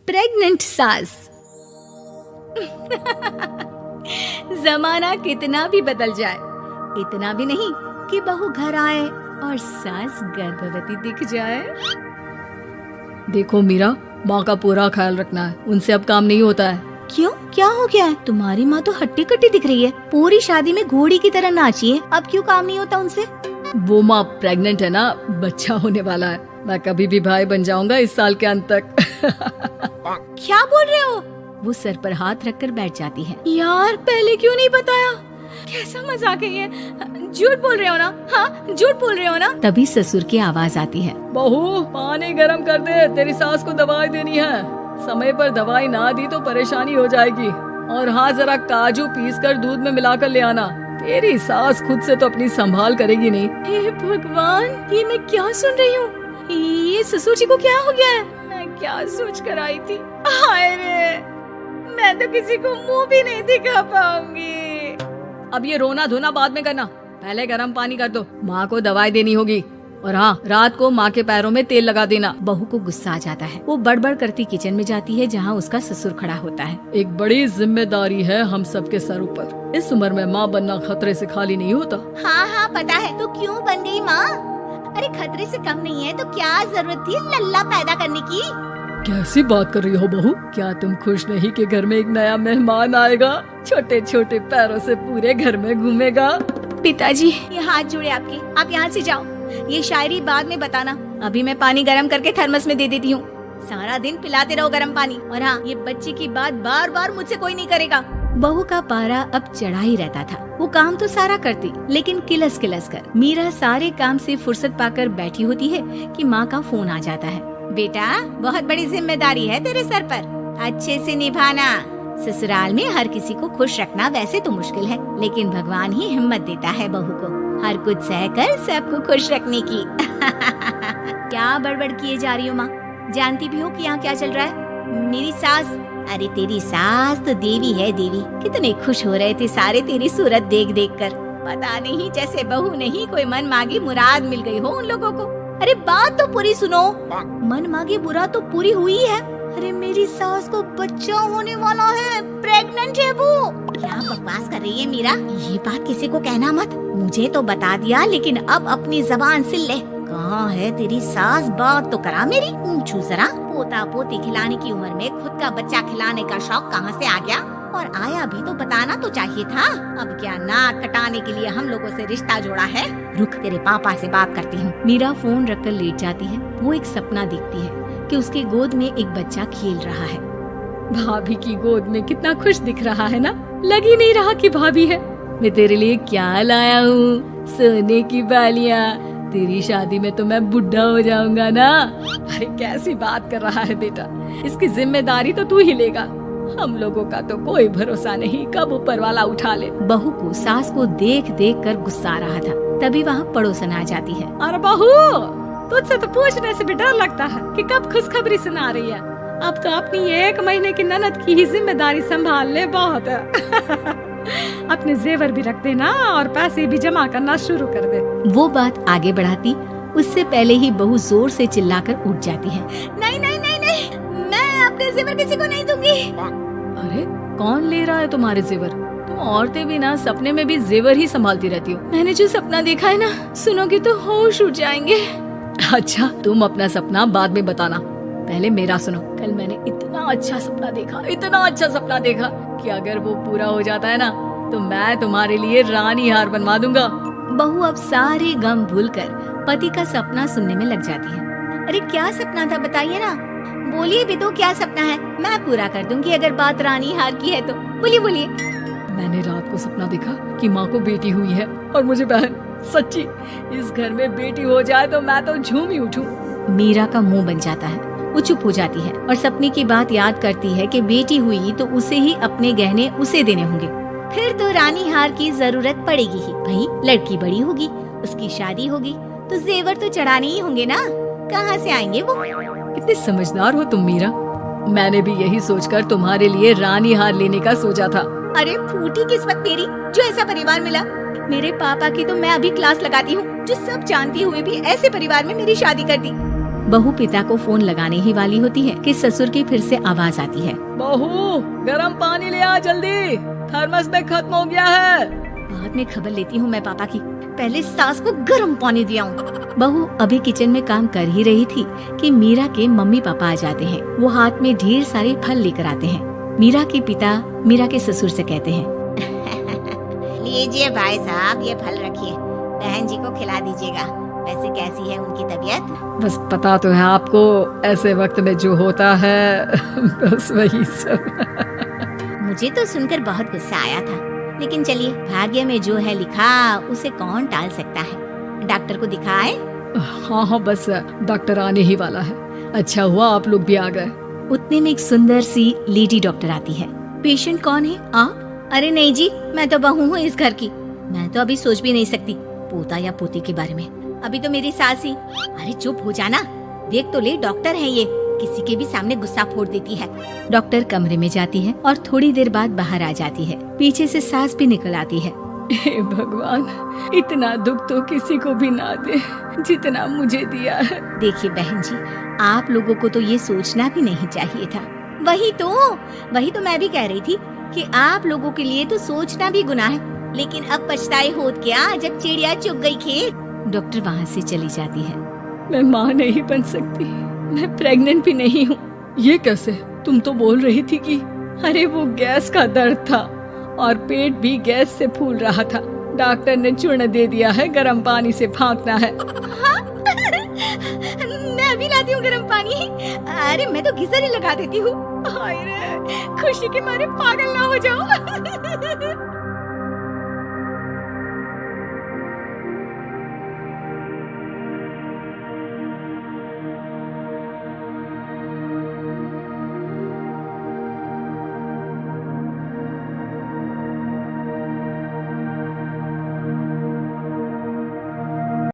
Pregnant सास। जमाना कितना भी बदल जाए, इतना भी नहीं कि बहू घर आए और सास गर्भवती दिख जाए। देखो मीरा, माँ का पूरा ख्याल रखना है, उनसे अब काम नहीं होता है। क्यों, क्या हो गया है? तुम्हारी माँ तो हट्टी कट्टी दिख रही है, पूरी शादी में घोड़ी की तरह नाची है, अब क्यों काम नहीं होता उनसे? वो माँ प्रेग्नेंट है ना, बच्चा होने वाला है। मैं कभी भी भाई बन जाऊंगा इस साल के अंत तक। क्या बोल रहे हो? वो सर पर हाथ रखकर बैठ जाती है। यार पहले क्यों नहीं बताया? कैसा मजाक है ये? झूठ बोल रहे हो ना? हाँ, झूठ बोल रहे हो ना? तभी ससुर की आवाज आती है। बहू, पानी गरम कर दे, तेरी सास को दवाई देनी है। समय पर दवाई ना दी तो परेशानी हो जाएगी। और हाँ, जरा काजू पीस कर दूध में मिलाकर ले आना। तेरी सास खुद से तो अपनी संभाल करेगी नहीं। हे भगवान, ये मैं क्या सुन रही हूँ? ये ससुर जी को क्या हो गया है? मैं क्या सोच कर आई थी? हाय रे, मैं तो किसी को मुंह भी नहीं दिखा पाऊंगी। अब ये रोना धोना बाद में करना, पहले गर्म पानी कर दो। माँ को दवाई देनी होगी। और हाँ, रात को माँ के पैरों में तेल लगा देना। बहू को गुस्सा आ जाता है। वो बड़बड़ करती किचन में जाती है जहाँ उसका ससुर खड़ा होता है। एक बड़ी जिम्मेदारी है हम सबके सर ऊपर। इस उम्र में माँ बनना खतरे से खाली नहीं होता। हाँ हाँ पता है, तो क्यों बन गई माँ? अरे खतरे से कम नहीं है तो क्या जरूरत थी लल्ला पैदा करने की? कैसी बात कर रही हो बहू? क्या तुम खुश नहीं कि घर में एक नया मेहमान आएगा, छोटे छोटे पैरों से पूरे घर में घूमेगा? पिताजी, ये हाथ जोड़े आपके, आप यहाँ से जाओ। ये शायरी बाद में बताना, अभी मैं पानी गरम करके थर्मस में दे देती हूँ। सारा दिन पिलाते रहो गरम पानी। और हाँ, ये बच्चे की बात बार बार मुझसे कोई नहीं करेगा। बहू का पारा अब चढ़ा ही रहता था। वो काम तो सारा करती, लेकिन किलस किलस कर। मीरा सारे काम से फुर्सत पाकर बैठी होती है कि माँ का फोन आ जाता है। बेटा, बहुत बड़ी जिम्मेदारी है तेरे सर पर, अच्छे से निभाना। ससुराल में हर किसी को खुश रखना वैसे तो मुश्किल है, लेकिन भगवान ही हिम्मत देता है बहू को हर कुछ सहकर सबको खुश रखने की। क्या बड़बड़ किए जा रही हो माँ? जानती भी हो कि यहाँ क्या चल रहा है? मेरी सास, अरे तेरी सास तो देवी है देवी। कितने खुश हो रहे थे सारे तेरी सूरत देख देख कर। पता नहीं जैसे बहू नहीं कोई मन मांगी मुराद मिल गई हो उन लोगों को। अरे बात तो पूरी सुनो। मन मांगी मुराद तो पूरी हुई है। अरे मेरी सास को बच्चा होने वाला है, प्रेग्नेंट है वो। क्या बकवास कर रही है मीरा? ये बात किसी को कहना मत। मुझे तो बता दिया, लेकिन अब अपनी जबान सिल ले। कहाँ है तेरी सास? बात तो करा मेरी। पूछू जरा, पोता पोती खिलाने की उम्र में खुद का बच्चा खिलाने का शौक कहाँ से आ गया? और आया भी तो बताना तो चाहिए था। अब क्या नाक कटाने के लिए हम लोगों से रिश्ता जोड़ा है? रुक, तेरे पापा से बात करती हूँ। मीरा फोन रखकर लेट जाती है। वो एक सपना देखती है कि उसकी गोद में एक बच्चा खेल रहा है। भाभी की गोद में कितना खुश दिख रहा है ना? लग ही नहीं रहा कि भाभी है। मैं तेरे लिए क्या लाया हूँ, सोने की बालियाँ। तेरी शादी में तो मैं बुढ़ा हो जाऊंगा ना। अरे कैसी बात कर रहा है बेटा, इसकी जिम्मेदारी तो तू ही लेगा। हम लोगों का तो कोई भरोसा नहीं, कब ऊपर वाला उठा ले। बहू को सास को देख देख कर गुस्सा आ रहा था। तभी वहाँ पड़ोसन आ जाती है। अरे बहू, तुझसे तो पूछने से भी डर लगता है कि कब खुशखबरी सुना रही है। अब तो अपनी 1 महीने की ननद की ही जिम्मेदारी संभाल ले, बहुत है। अपने जेवर भी रख देना और पैसे भी जमा करना शुरू कर दे। वो बात आगे बढ़ाती, उससे पहले ही बहू जोर से चिल्लाकर उठ जाती है। नहीं नहीं नहीं नहीं, मैं अपने जेवर किसी को नहीं दूंगी। अरे कौन ले रहा है तुम्हारे जेवर? तुम औरतें भी ना सपने में भी जेवर ही संभालती रहती हो। मैंने जो सपना देखा है ना, सुनोगे तो होश उड़ जाएंगे। अच्छा, तुम अपना सपना बाद में बताना, पहले मेरा सुनो। कल मैंने इतना अच्छा सपना देखा, इतना अच्छा सपना देखा कि अगर वो पूरा हो जाता है ना तो मैं तुम्हारे लिए रानी हार बनवा दूंगा। बहू अब सारे गम भूलकर पति का सपना सुनने में लग जाती है। अरे क्या सपना था, बताइए ना। बोलिए भी तो, क्या सपना है? मैं पूरा कर दूंगी अगर बात रानी हार की है तो। बोलिए बोलिए। मैंने रात को सपना देखा कि माँ को बेटी हुई है और मुझे बहन। सच्ची, इस घर में बेटी हो जाए तो मैं तो झूम ही उठूं। मीरा का मुंह बन जाता है। वो चुप हो जाती है और सपने की बात याद करती है कि बेटी हुई तो उसे ही अपने गहने उसे देने होंगे। फिर तो रानी हार की जरूरत पड़ेगी ही। भाई लड़की बड़ी होगी, उसकी शादी होगी तो जेवर तो चढ़ाने ही होंगे ना। कहाँ से आएंगे वो? कितने समझदार हो तुम मीरा। मैंने भी यही सोचकर तुम्हारे लिए रानी हार लेने का सोचा था। अरे फूटी किस्मत मेरी जो ऐसा परिवार मिला। मेरे पापा की तो मैं अभी क्लास लगाती हूँ, जो सब जानती हुए भी ऐसे परिवार में मेरी शादी कर दी। बहू पिता को फोन लगाने ही वाली होती है कि ससुर की फिर से आवाज आती है। बहू, गरम पानी ले आ जल्दी, थर्मस में खत्म हो गया है। बाद में खबर लेती हूँ मैं पापा की, पहले सास को गर्म पानी दिया हूँ। बहू अभी किचन में काम कर ही रही थी कि मीरा के मम्मी पापा आ जाते हैं। वो हाथ में ढेर सारे फल लेकर आते हैं। मीरा के पिता मीरा के ससुर से कहते हैं, लीजिए भाई साहब, ये फल रखिए, बहन जी को खिला दीजिएगा। वैसे कैसी है उनकी तबीयत? बस पता तो है आपको, ऐसे वक्त में जो होता है बस वही सब। मुझे तो सुनकर बहुत गुस्सा आया था, लेकिन चलिए, भाग्य में जो है लिखा उसे कौन टाल सकता है। डॉक्टर को दिखाए? हाँ, बस डॉक्टर आने ही वाला है। अच्छा हुआ आप लोग भी आ गए। उतने में एक सुंदर सी लेडी डॉक्टर आती है। पेशेंट कौन है आप? अरे नहीं जी, मैं तो बहू हूँ इस घर की। मैं तो अभी सोच भी नहीं सकती पोता या पोती के बारे में। अभी तो मेरी सास ही। अरे चुप हो जाना, देख तो ले, डॉक्टर है ये, किसी के भी सामने गुस्सा फोड़ देती है। डॉक्टर कमरे में जाती है और थोड़ी देर बाद बाहर आ जाती है। पीछे से सास भी निकल आती है। हे भगवान, इतना दुख तो किसी को भी ना दे जितना मुझे दिया है। देखिए बहन जी, आप लोगों को तो ये सोचना भी नहीं चाहिए था। वही तो मैं भी कह रही थी कि आप लोगों के लिए तो सोचना भी गुनाह है, लेकिन अब पछताए होत क्या जब चिड़िया चुग गई खेत। डॉक्टर वहाँ से चली जाती है। मैं माँ नहीं बन सकती, मैं प्रेग्नेंट भी नहीं हूँ। ये कैसे? तुम तो बोल रही थी कि अरे वो गैस का दर्द था और पेट भी गैस से फूल रहा था। डॉक्टर ने चूर्ण दे दिया है, गर्म पानी से फाँकना है। हाँ? मैं अभी लाती हूँ गर्म पानी। अरे मैं तो गीजर ही लगा देती हूँ। हाय रे, खुशी के मारे पागल ना हो जाओ।